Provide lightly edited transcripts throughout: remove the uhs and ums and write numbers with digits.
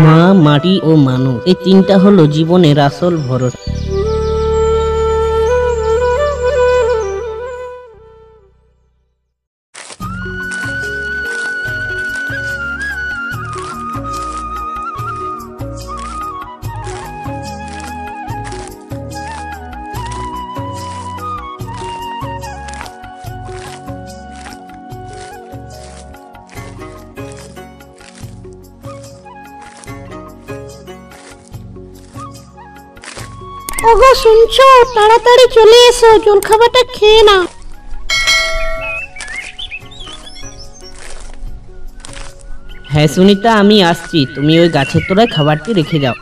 মা, মাটি ও মানুষ, এই তিনটা হলো জীবনের আসল ভরসা। ওগো শুনছো, তাড়াতাড়ি চলে এসো, জলখাবারটা খেয়ে নাও। হ্যাঁ সুনিতা, আমি আসছি, তুমি ওই গাছের তলায় খাবারটি রেখে যাও।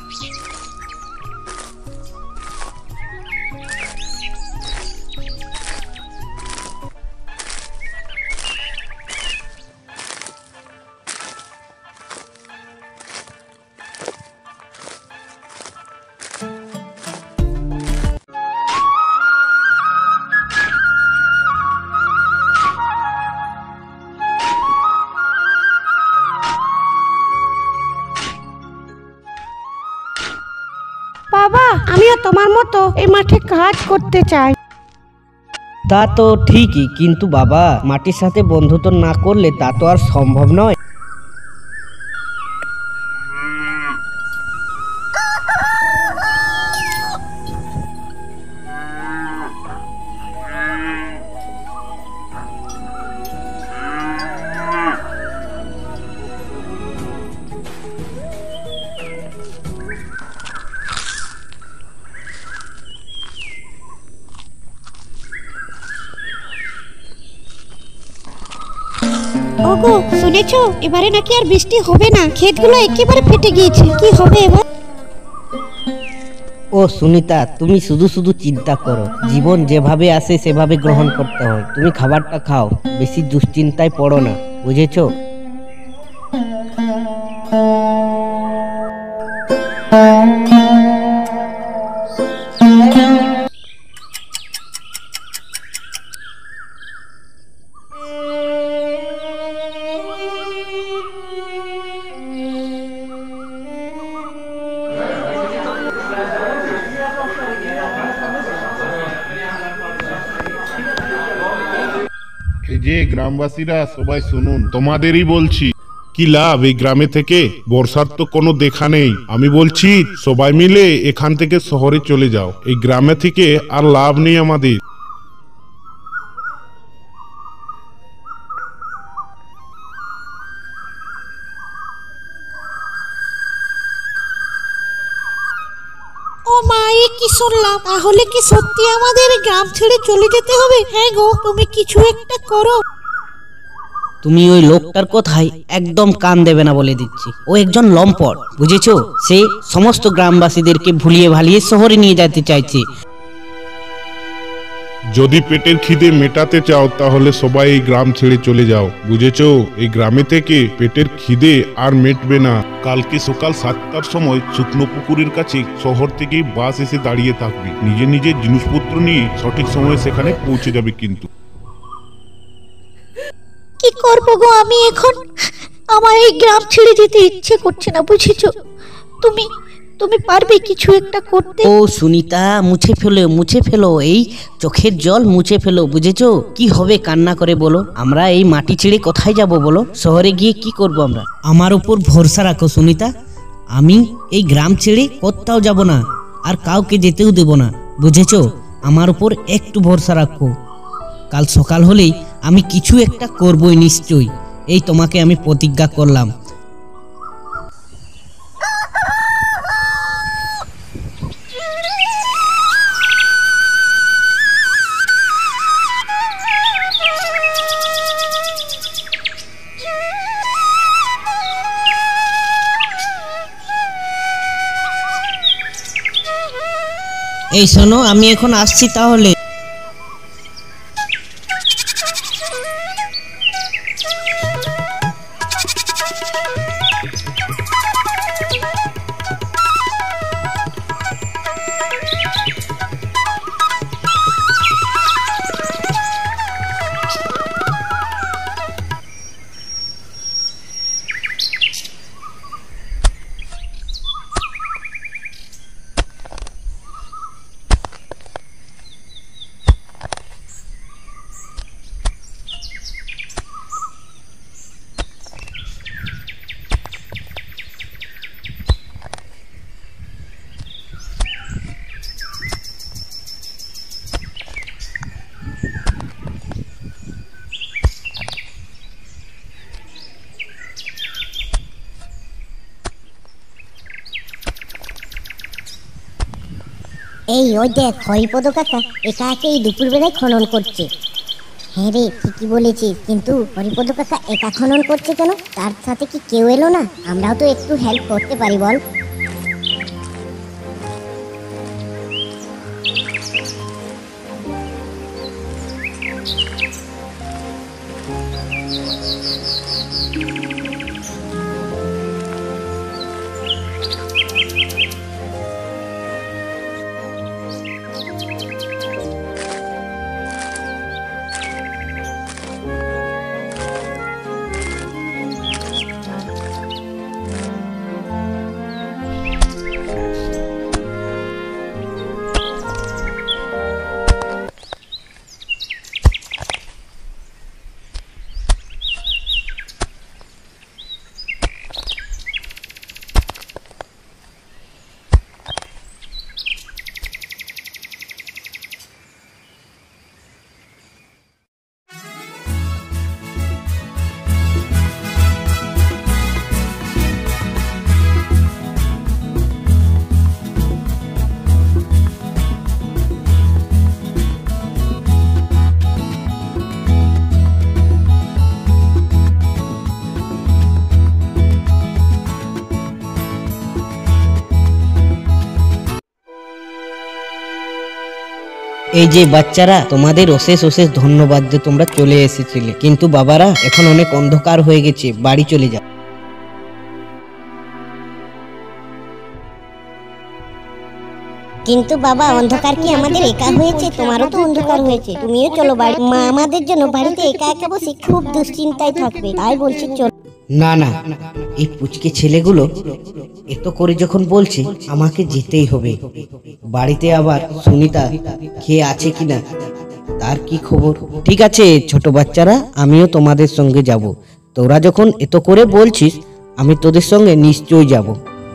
বাবা, আমিও তোমার মতো এই মাঠে কাজ করতে চাই। তা তো ঠিকই, কিন্তু বাবা, মাটির সাথে বন্ধুত্ব না করলে তা তো আর সম্ভব নয়। ওগো শুনেছো, এবারে নাকি আর বৃষ্টি হবে না, ক্ষেতগুলো একেবারে ফেটে গিয়েছে, কি হবে এবার? ও সুনিতা, তুমি শুধু শুধু চিন্তা করো, জীবন যেভাবে আসে সেভাবে গ্রহণ করতে হয়। তুমি খাবারটা খাও, বেশি দুশ্চিন্তায় পড়ো না, বুঝেছো? এই যে গ্রামবাসীরা সবাই শুনুন, তোমাদেরই বলছি, কি লাভ এই গ্রামে থেকে? বর্ষার তো কোনো দেখা নেই। আমি বলছি সবাই মিলে এখান থেকে শহরে চলে যাও, এই গ্রামে থেকে আর লাভ নেই আমাদের। ও মা, এ কি শুনলাম? তাহলে কি সত্যি আমাদের গ্রাম ছেড়ে চলে যেতে হবে? হ্যাঁ গো, তুমি কিছু একটা করো। তুমি ওই লোকটার কথায় একদম কান দেবে না বলে দিচ্ছি। ও একজন লম্পট, বুঝেছো? সে সমস্ত গ্রামবাসীদেরকে ভুলিয়ে ভালিয়ে শহরে নিয়ে যেতে চাইছে। যদি পেটের খিদে মেটাতে চাও তাহলে সবাই এই গ্রাম ছেড়ে চলে যাও, বুঝেছো? এই গ্রামে থেকে পেটের খিদে আর মেটবে না। কালকে সকাল 7টার সময় শুকনো পুকুরের কাছে শহর থেকে বাস এসে দাঁড়িয়ে থাকবে। নিজের নিজের জিনিসপত্র নিয়ে সঠিক সময়ে সেখানে পৌঁছে যাবে। কিন্তু কি করবো গো আমি এখন? আমার এই গ্রাম ছেড়ে যেতে ইচ্ছে করছে না, বুঝেছো? তুমি তুমি পারবে কিছু একটা করতে? ও সুনিতা, মুছে ফেলো এই চোখের জল, মুছে ফেলো, বুঝেছো? কি হবে কান্না করে বলো? আমরা এই মাটি ছেড়ে কোথায় যাব বলো? শহরে গিয়ে কি করব আমরা? আমার উপর ভরসা রাখো সুনিতা, আমি এই গ্রাম ছেড়ে কোথাও যাব না, আর কাউকে যেতেও দেব না, বুঝেছো? আমার উপর একটু ভরসা রাখো, কাল সকাল হলেই আমি কিছু একটা করবই নিশ্চয়ই, এই তোমাকে আমি প্রতিজ্ঞা করলাম। এই শোনো, আমি এখন আসছি তাহলে। ওই দেখ হরিপদ কাকা একা একা এই দুপুরবেলায় খনন করছে। হ্যাঁ রে, ঠিকই বলেছিস, কিন্তু হরিপদ কাকা একা খনন করছে কেন? তার সাথে কি কেউ এলো না? আমরাও তো একটু হেল্প করতে পারি বল। এই যে বাচ্চারা, তোমাদের অশেষ অশেষ ধন্যবাদ যে তোমরা চলে এসেছিলে। কিন্তু বাবারা, এখন অনেক অন্ধকার হয়ে গেছে, বাড়ি চলে যাও। কিন্তু বাবা, অন্ধকার কি আমাদের একা হয়েছে? তোমারও তো অন্ধকার হয়েছে, তুমিও চলো বাড়ি। মা আমাদের জন্য বাড়িতে একা একা বসে খুব দুশ্চিন্তায় থাকবে, তাই বলছি চলো। না না, এই পুচকে ছেলেগুলো এত করে যখন বলছে, আমাকে যেতেই হবে। বাড়িতে আবার সুনিতা খেয়ে আছে কিনা, তার কি খবর? ঠিক আছে ছোট বাচ্চারা, আমিও তোমাদের সঙ্গে যাব। তোরা যখন এত করে বলছিস, আমি তোদের সঙ্গে নিশ্চয়ই যাব।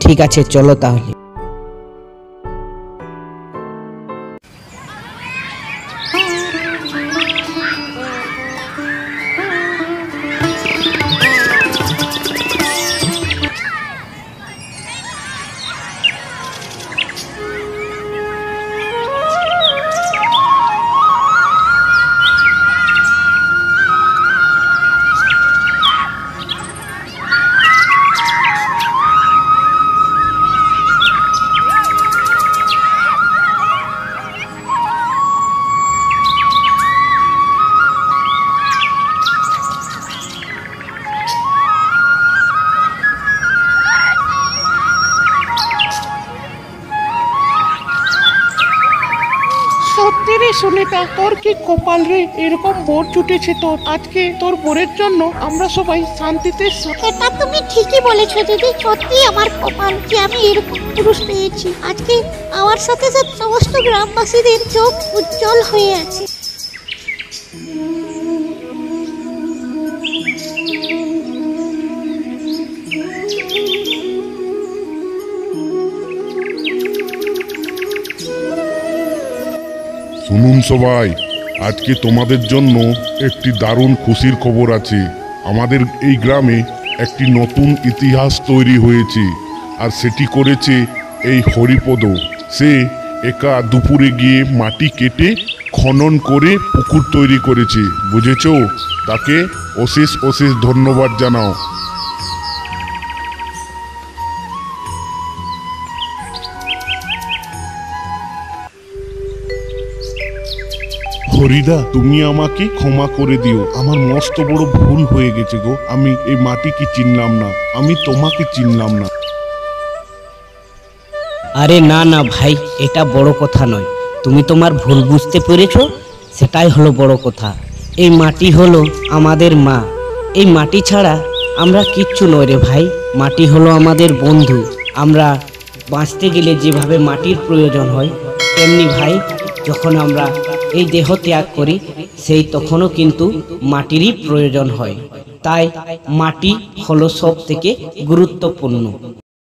ঠিক আছে, চলো তাহলে। সত্যি রে সুনিতা, তোর কি কপাল রে, এরকম বোর জুটেছে তোর। আজকে তোর বোরের জন্য আমরা সবাই শান্তিতে এটা তুমি ঠিকই বলেছো দিদি, সত্যি আমার কপাল যে আমি এরকম পুরুষ পেয়েছি। আজকে আমার সাথে সাথে সমস্ত গ্রামবাসীদের চোখ উজ্জ্বল হয়ে আছে। শুনুন সবাই, আজকে তোমাদের জন্য একটি দারুণ খুশির খবর আছে। আমাদের এই গ্রামে একটি নতুন ইতিহাস তৈরি হয়েছে, আর সেটি করেছে এই হরিপদ। সে একা দুপুরে গিয়ে মাটি কেটে খনন করে পুকুর তৈরি করেছে, বুঝেছো? তাকে অশেষ অশেষ ধন্যবাদ জানাও। হরিদা, তুমি আমাকে ক্ষমা করে দিও, আমার মস্ত বড় ভুল হয়ে গেছে গো। আমি এই মাটিকে চিনলাম না, আমি তোমাকে চিনলাম না। আরে না না ভাই, এটা বড় কথা নয়। তুমি তোমার ভুল বুঝতে পেরেছো, সেটাই হলো বড় কথা। এই মাটি হলো আমাদের মা। এই মাটি ছাড়া আমরা কিচ্ছু নই রে ভাই। মাটি হলো আমাদের বন্ধু। আমরা বাঁচতে গেলে যেভাবে মাটির প্রয়োজন হয়, তেমনি ভাই যখন আমরা এই দেহ ত্যাগ করি, সেই তখনও কিন্তু মাটিরই প্রয়োজন হয়। তাই মাটি হলো সব থেকে গুরুত্বপূর্ণ।